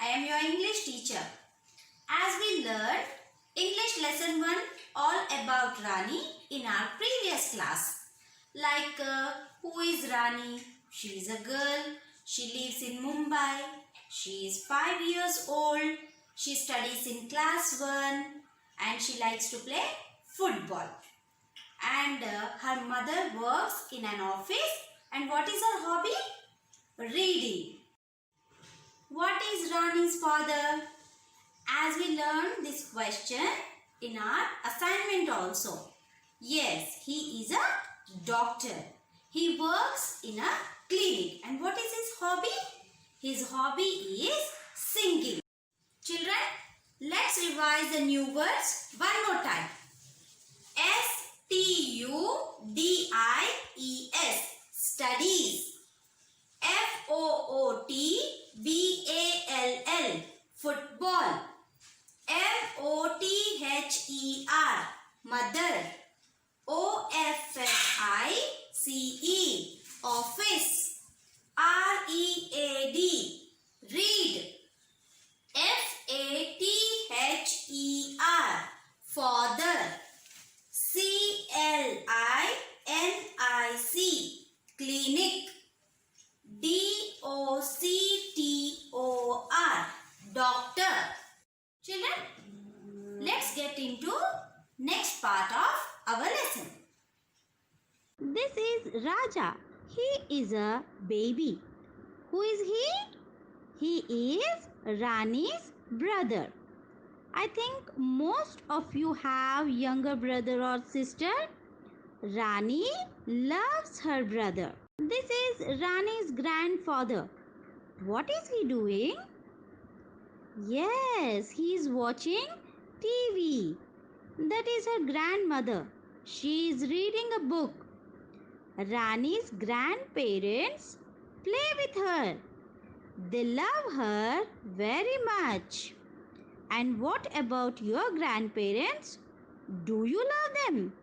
I am your English teacher. As we learned English lesson 1 all about Rani in our previous class. Like who is Rani? She is a girl. She lives in Mumbai. She is 5 years old. She studies in class 1 and she likes to play football. And her mother works in an office. And what is her hobby? Reading. What is Rani's father? As we learned this question in our assignment also. Yes, he is a doctor. He works in a clinic. And what is his hobby? His hobby is singing. Children, let's revise the new words one more time. Studies. Studies. Football. Football. Mother. Mother. Office. Office. Read. Read. Father. Clinic. Doctor. Children, let's get into next part of our lesson. This is Raja. He is a baby. Who is he? He is Rani's brother. I think most of you have younger brother or sister. Rani loves her brother. This is Rani's grandfather. What is he doing? Yes, he is watching TV. That is her grandmother. She is reading a book. Rani's grandparents play with her. They love her very much. And what about your grandparents? Do you love them?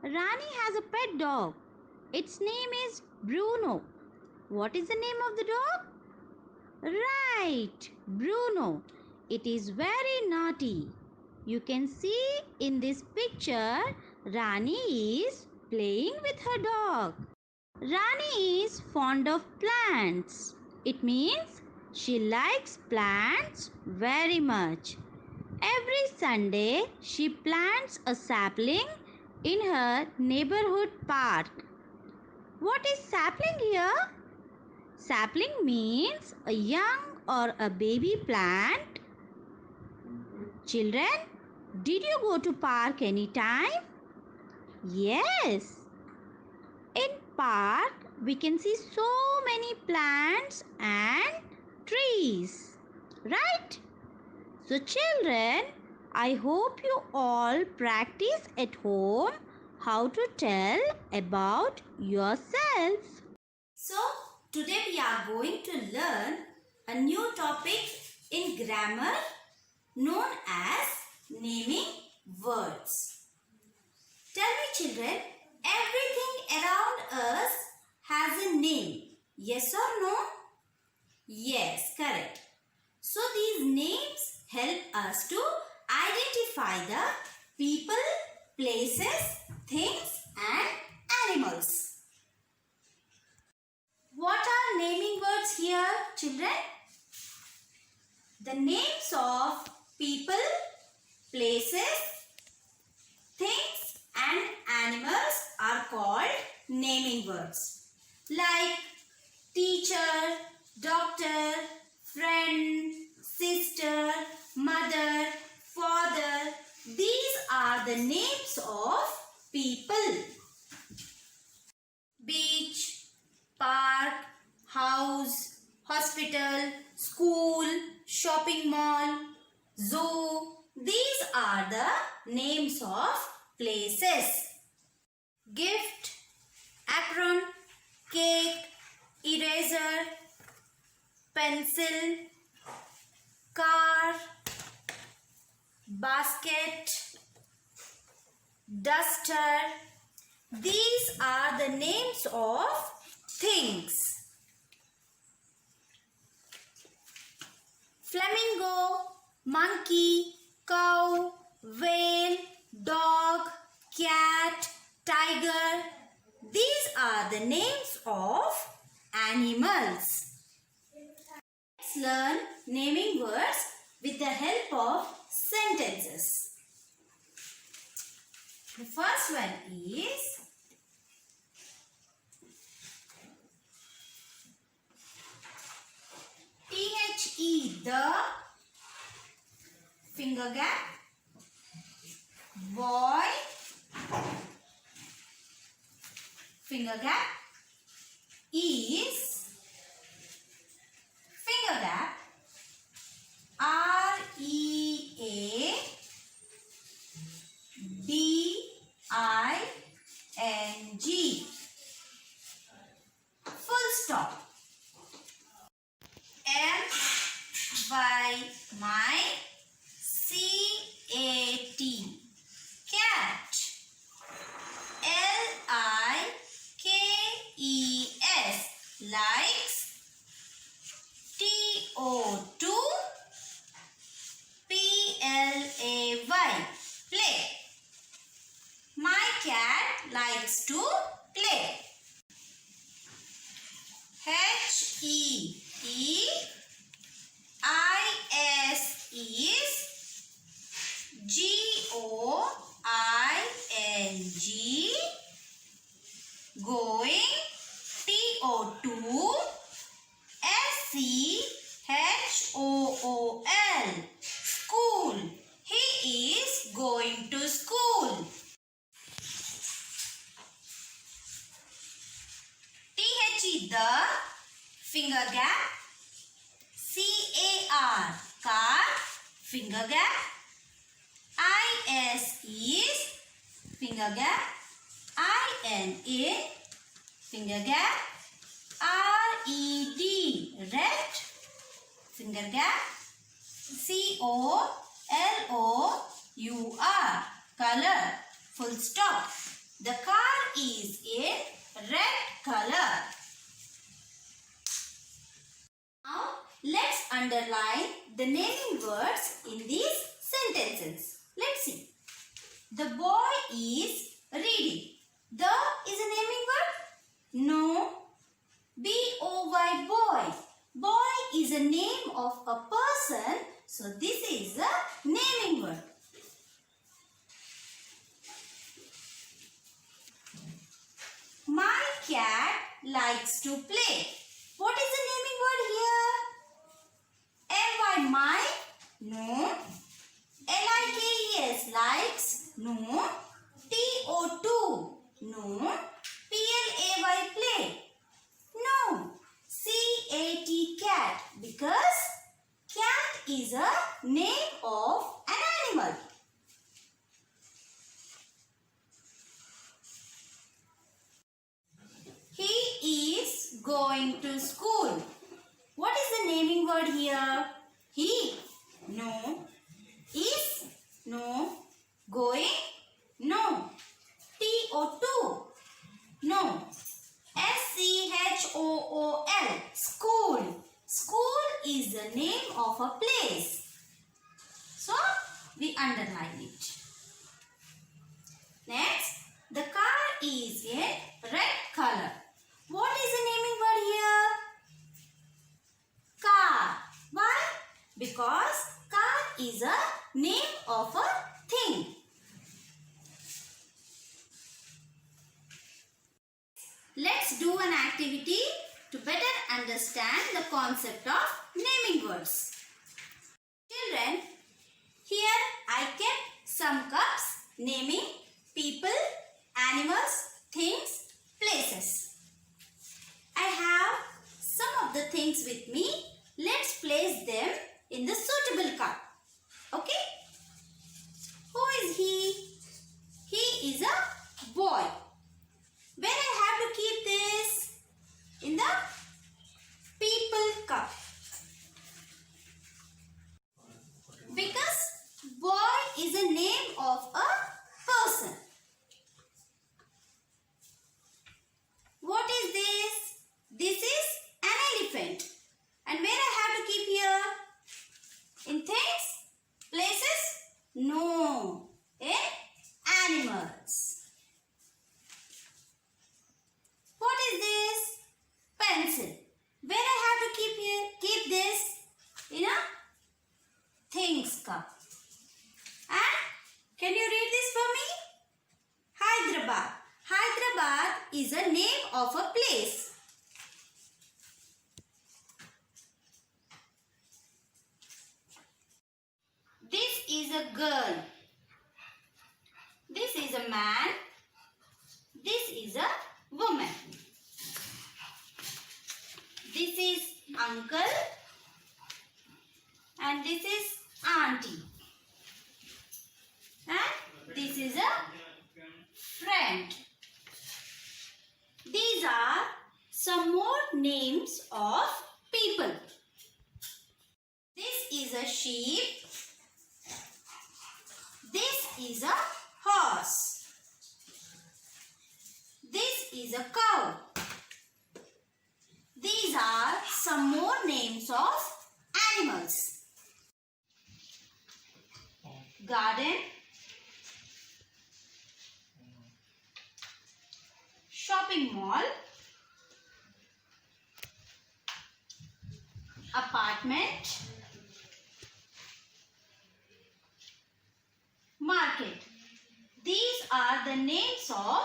Rani has a pet dog. Its name is Bruno. What is the name of the dog? Right, Bruno. It is very naughty. You can see in this picture, Rani is playing with her dog. Rani is fond of plants. It means she likes plants very much. Every Sunday, she plants a sapling in her neighborhood park. What is sapling here? Sapling means a young or a baby plant. Children, did you go to park anytime? Yes. In park, we can see so many plants and trees. Right? So children, I hope you all practice at home how to tell about yourself. So, today we are going to learn a new topic in grammar known as naming words. Tell me children, everything around us has a name. Yes or no? Yes, correct. So, these names help us to identify the people, places, things and animals. What are naming words here, children? The names of people, places, things and animals are called naming words. Like teacher, doctor, friend, sister, mother, father. These are the names of people. Beach, park, house, hospital, school, shopping mall, zoo. These are the names of places. Gift, apron, cake, eraser, pencil, car, basket, duster. These are the names of things. Flamingo. monkey, cow, whale, dog, cat, tiger. These are the names of animals. Let's learn naming words with the help of sentences. The first one is the finger gap, boy, finger gap, is, finger gap, READING, full stop. MYCAT, cat. LIKES, likes. TO2, PLAY, play. My cat likes to play. HEEIS is, GOING, going. TO2, SCHOOL, school. He is going to school. The finger gap, CAR, car, finger gap. IS is, finger gap. IN, finger gap. RED, red, finger gap. COLOUR, color, full stop. The car is in red color. Now, let's underline the naming words in these sentences. Let's see. The boy is reading. The is a naming word? No. BOY, boy. Boy is a name of a person. So, this is a naming word. My cat likes to play. What is the naming word here? MY, my? No. LIKES, likes? No. TO2, no. PLAY, play? No. CAT, cat, because cat is a name of an animal. He is going to school. What is the naming word here? He? No. Is? No. Going? No. TO2? No. SCHOOL, school. School is the name of a place. So, we underline it. Next, the car is in red color. What is the naming word here? Car. Why? Because car is a name of a thing. Let's do an activity to better understand the concept of naming words. Children, here I kept some cups naming people, animals, things, places. I have some of the things with me. Let's place them in the suitable cup. Okay? Who is he? He is a boy. Where I have to keep this? In the people cup. Because boy is a name of a person. What is this? This is an elephant. And where I have to keep here? In things? Places? No. In animals. What is this? Pencil. Where I have to keep this? In a things cup. And can you read this for me? Hyderabad. Hyderabad is a name of a place. This is a girl. This is a man. This is a woman. This is uncle. And this is auntie. And this is a friend. These are some more names of people. This is a sheep. This is a horse. This is a cow. These are some more names of animals. Garden, shopping mall, apartment, market. These are the names of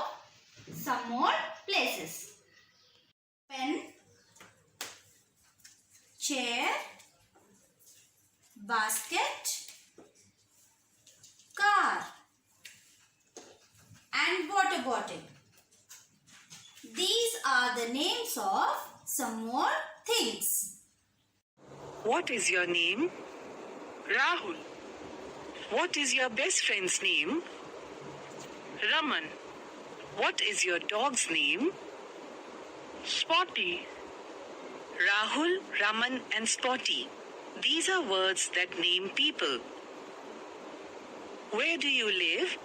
some more places. Pen, chair, basket, car, and water bottle. These are the names of some more things. What is your name? Rahul. What is your best friend's name? Raman. What is your dog's name? Spotty. Rahul, Raman and Spotty. These are words that name people. Where do you live?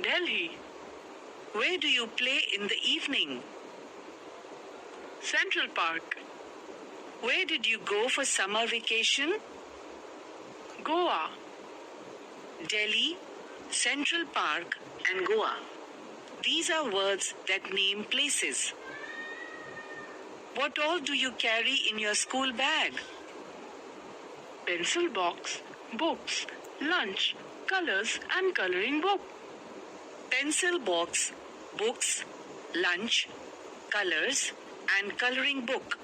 Delhi. Where do you play in the evening? Central Park. Where did you go for summer vacation? Goa. Delhi, Central Park and Goa. These are words that name places. What all do you carry in your school bag? Pencil box, books, lunch, colors and coloring book. Pencil box, books, lunch, colors and coloring book.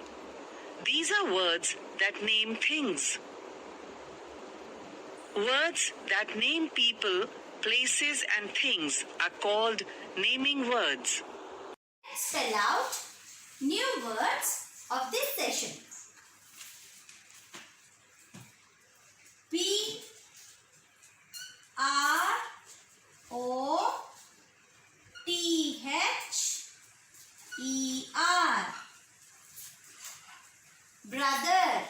These are words that name things. Words that name people, places and things are called naming words. Let's spell out new words of this session. P R O T H E R. Brother.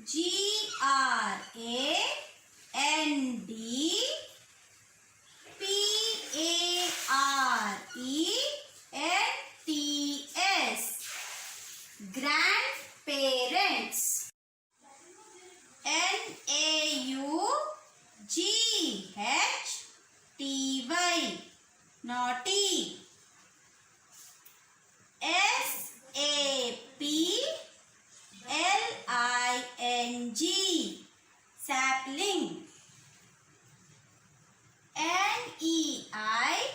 G R A N D P A R E N T S. Grandparents. N A U G H T Y. Naughty. S A P L I N G. Sapling. N E I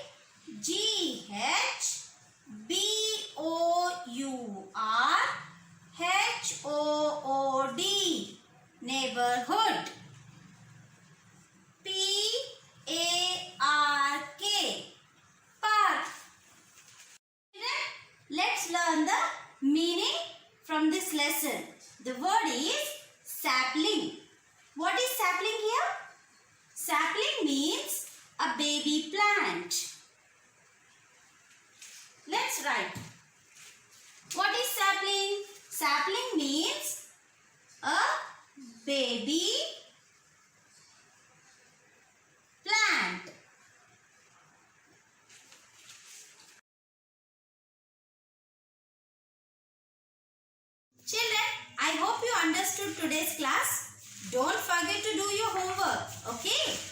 G H B O U R H O O D. Neighborhood. P A R K. Park. Let's learn the meaning from this lesson. The word is sapling. What is sapling here? Sapling means a baby plant. Let's write. What is sapling? Sapling means a baby plant. Children, you understood today's class. Don't forget to do your homework. Okay.